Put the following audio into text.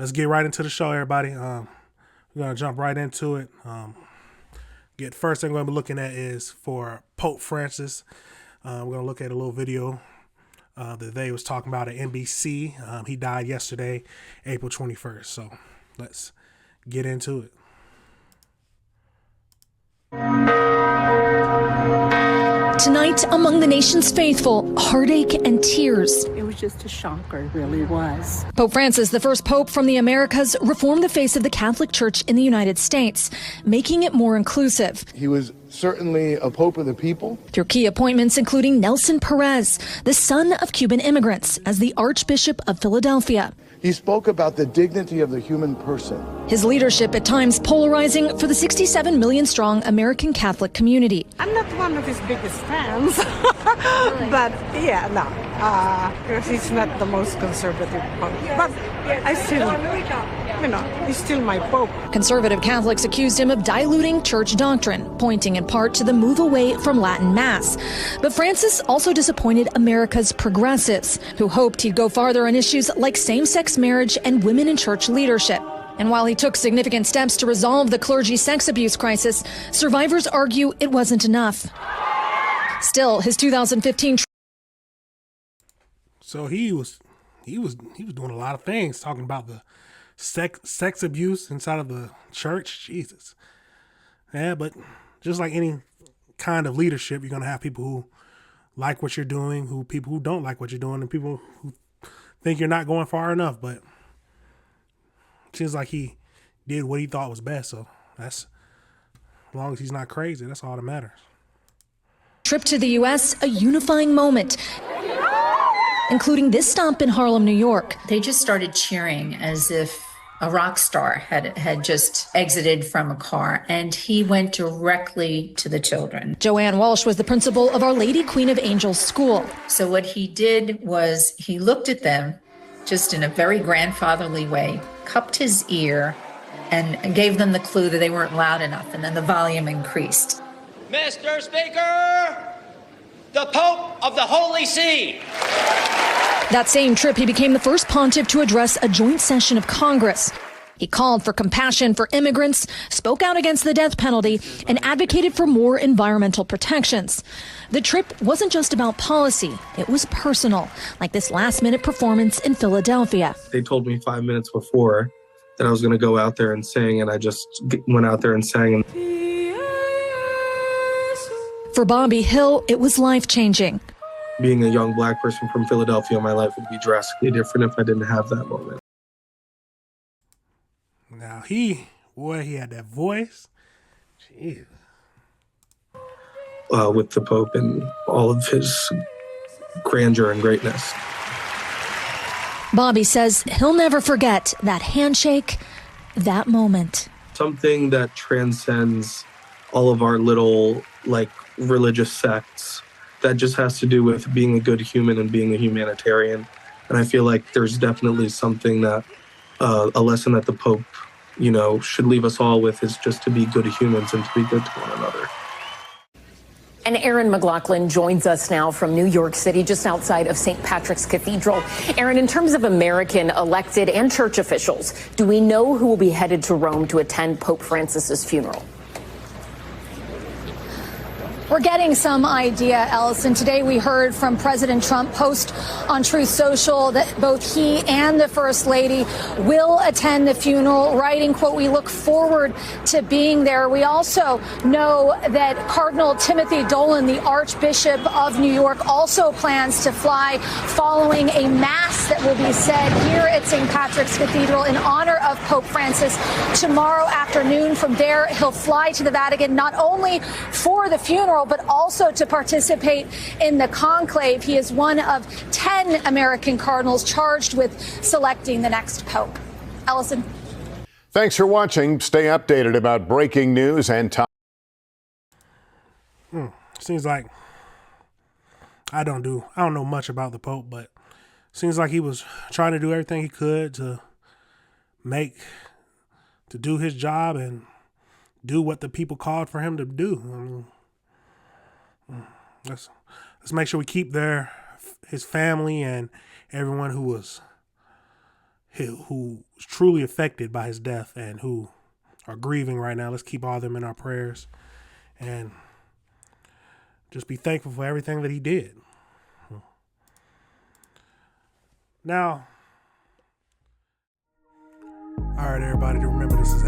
let's get right into the show, everybody. We're gonna jump right into it. First thing we're gonna be looking at is for Pope Francis. We're gonna look at a little video that they was talking about at NBC. He died yesterday, April 21st. So let's get into it. Tonight, among the nation's faithful, heartache and tears. It was just a shocker, it really was. Pope Francis, the first pope from the Americas, reformed the face of the Catholic Church in the United States, making it more inclusive. He was certainly a pope of the people. Through key appointments including Nelson Perez, the son of Cuban immigrants, as the Archbishop of Philadelphia. He spoke about the dignity of the human person. His leadership at times polarizing for the 67 million strong American Catholic community. I'm not one of his biggest fans, but yeah, no, because he's not the most conservative pope. But I still, he's still my pope. Conservative Catholics accused him of diluting church doctrine, pointing in part to the move away from Latin Mass. But Francis also disappointed America's progressives, who hoped he'd go farther on issues like same-sex marriage and women in church leadership. And while he took significant steps to resolve the clergy sex abuse crisis, survivors argue it wasn't enough. Still, his 2015. So he was doing a lot of things, talking about the sex abuse inside of the church. Jesus. Yeah, but just like any kind of leadership, you're gonna have people who like what you're doing, people who don't like what you're doing, and people who think you're not going far enough. But it seems like he did what he thought was best. So that's, as long as he's not crazy, that's all that matters. Trip to the U.S., a unifying moment, including this stop in Harlem, New York. They just started cheering as if a rock star had just exited from a car, and he went directly to the children. Joanne Walsh was the principal of Our Lady Queen of Angels School. So what he did was he looked at them just in a very grandfatherly way, cupped his ear, and gave them the clue that they weren't loud enough, and then the volume increased. Mr. Speaker, the Pope of the Holy See. That same trip, he became the first pontiff to address a joint session of Congress. He called for compassion for immigrants, spoke out against the death penalty, and advocated for more environmental protections. The trip wasn't just about policy. It was personal, like this last-minute performance in Philadelphia. They told me 5 minutes before that I was going to go out there and sing, and I just went out there and sang. For Bobby Hill, it was life-changing. Being a young black person from Philadelphia, my life would be drastically different if I didn't have that moment. Now he had that voice. Jeez. With the Pope and all of his grandeur and greatness. Bobby says he'll never forget that handshake, that moment. Something that transcends all of our little, religious sects. That just has to do with being a good human and being a humanitarian. And I feel like there's definitely something that, a lesson that the Pope, should leave us all with, is just to be good humans and to be good to one another. And Aaron McLaughlin joins us now from New York City, just outside of St. Patrick's Cathedral. Aaron, in terms of American elected and church officials, do we know who will be headed to Rome to attend Pope Francis's funeral? We're getting some idea, Ellison. Today we heard from President Trump post on Truth Social that both he and the First Lady will attend the funeral, writing, quote, "We look forward to being there." We also know that Cardinal Timothy Dolan, the Archbishop of New York, also plans to fly following a mass that will be said here at St. Patrick's Cathedral in honor of Pope Francis tomorrow afternoon. From there, he'll fly to the Vatican, not only for the funeral, but also to participate in the conclave. He is one of 10 American cardinals charged with selecting the next pope. Ellison. Thanks for watching. Stay updated about breaking news and time. Seems like I don't know much about the Pope, but seems like he was trying to do everything he could to do his job and do what the people called for him to do. Let's make sure we keep his family and everyone who was who's truly affected by his death and who are grieving right now. Let's keep all of them in our prayers and just be thankful for everything that he did. Now, all right, everybody, to remember, this is